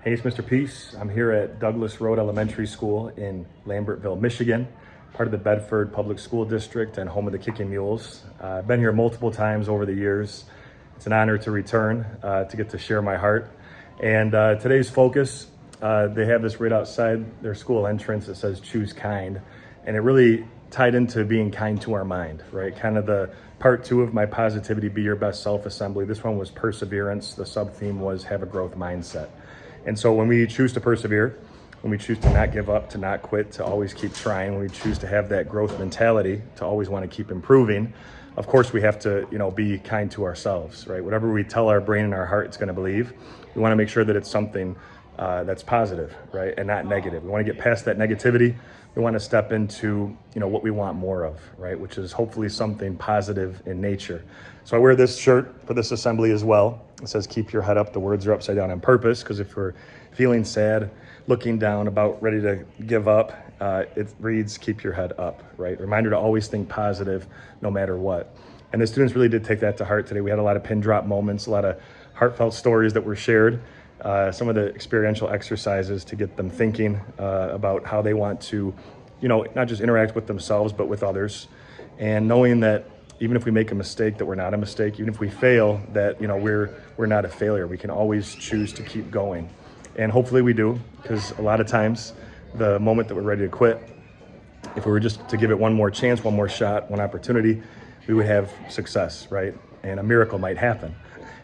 Hey, it's Mr. Peace. I'm here at Douglas Road Elementary School in Lambertville, Michigan, part of the Bedford Public School District and home of the Kicking Mules. I've been here multiple times over the years. It's an honor to return, to get to share my heart. And today's focus, they have this right outside their school entrance that says choose kind. And it really tied into being kind to our mind, right? Kind of the part two of my Positivity Be Your Best Self assembly. This one was perseverance. The sub-theme was have a growth mindset. And so when we choose to persevere, when we choose to not give up, to not quit, to always keep trying, when we choose to have that growth mentality, to always want to keep improving, of course we have to, be kind to ourselves, right? Whatever we tell our brain and our heart it's going to believe, we want to make sure that it's something that's positive, right? And not negative. We want to get past that negativity. We want to step into, what we want more of, right? Which is hopefully something positive in nature. So I wear this shirt for this assembly as well. It says, keep your head up. The words are upside down on purpose, because if we're feeling sad, looking down, about ready to give up, it reads, keep your head up, right? Reminder to always think positive no matter what. And the students really did take that to heart today. We had a lot of pin drop moments, a lot of heartfelt stories that were shared. Some of the experiential exercises to get them thinking about how they want to, not just interact with themselves, but with others. And knowing that even if we make a mistake, that we're not a mistake. Even if we fail, that, we're not a failure. We can always choose to keep going. And hopefully we do, because a lot of times the moment that we're ready to quit, if we were just to give it one more chance, one more shot, one opportunity, we would have success, right? And a miracle might happen.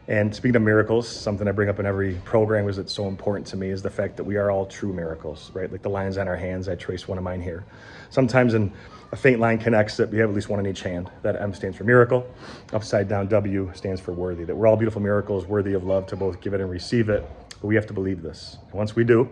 And speaking of miracles, something I bring up in every program because it's so important to me is the fact that we are all true miracles, right? Like the lines on our hands, I trace one of mine here. Sometimes a faint line connects that we have at least one in each hand. That M stands for miracle. Upside down W stands for worthy. That we're all beautiful miracles, worthy of love to both give it and receive it. But we have to believe this. And once we do,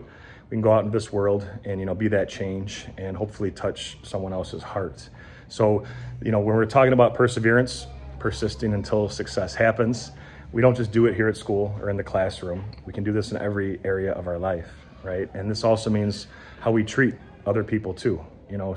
we can go out into this world and, be that change and hopefully touch someone else's heart. So, when we're talking about perseverance, persisting until success happens, we don't just do it here at school or in the classroom. We can do this in every area of our life, right? And this also means how we treat other people too.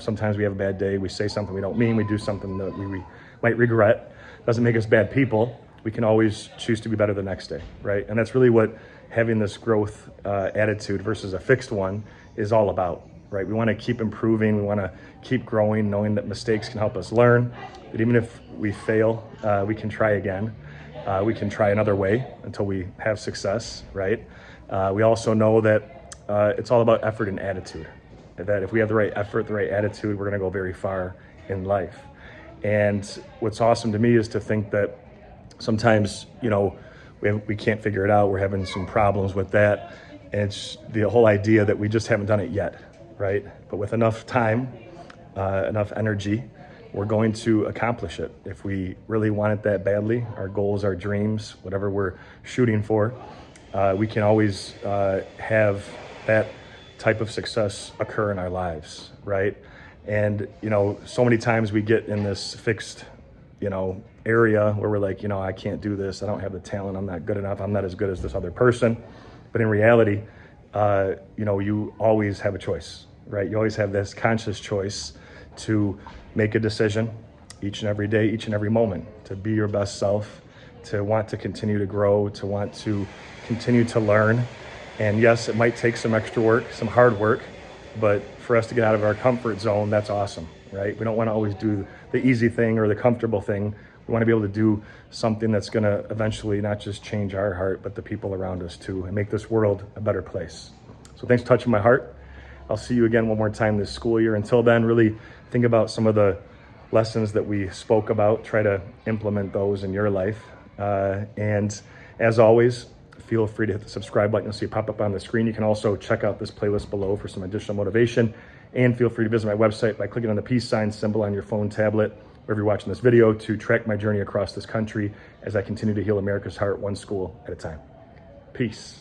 Sometimes we have a bad day, we say something we don't mean, we do something that we might regret. Doesn't make us bad people. We can always choose to be better the next day, right? And that's really what having this growth attitude versus a fixed one is all about, right? We want to keep improving, we want to keep growing, knowing that mistakes can help us learn, that even if we fail, we can try again. We can try another way until we have success, right? We also know that it's all about effort and attitude. That if we have the right effort, the right attitude, we're going to go very far in life. And what's awesome to me is to think that sometimes, we can't figure it out. We're having some problems with that. And it's the whole idea that we just haven't done it yet, right? But with enough time, enough energy, we're going to accomplish it. If we really want it that badly, our goals, our dreams, whatever we're shooting for, we can always have that type of success occur in our lives, right? And, so many times we get in this fixed, area where we're like, I can't do this. I don't have the talent. I'm not good enough. I'm not as good as this other person. But in reality, you always have a choice, right? You always have this conscious choice to make a decision each and every day, each and every moment, to be your best self, to want to continue to grow, to want to continue to learn. And yes, it might take some extra work, some hard work, but for us to get out of our comfort zone, that's awesome, right? We don't want to always do the easy thing or the comfortable thing. We want to be able to do something that's going to eventually not just change our heart, but the people around us too, and make this world a better place. So thanks for touching my heart. I'll see you again one more time this school year. Until then, really think about some of the lessons that we spoke about. Try to implement those in your life. And as always, feel free to hit the subscribe button. You'll see it pop up on the screen. You can also check out this playlist below for some additional motivation. And feel free to visit my website by clicking on the peace sign symbol on your phone, tablet, wherever you're watching this video, to track my journey across this country as I continue to heal America's heart one school at a time. Peace.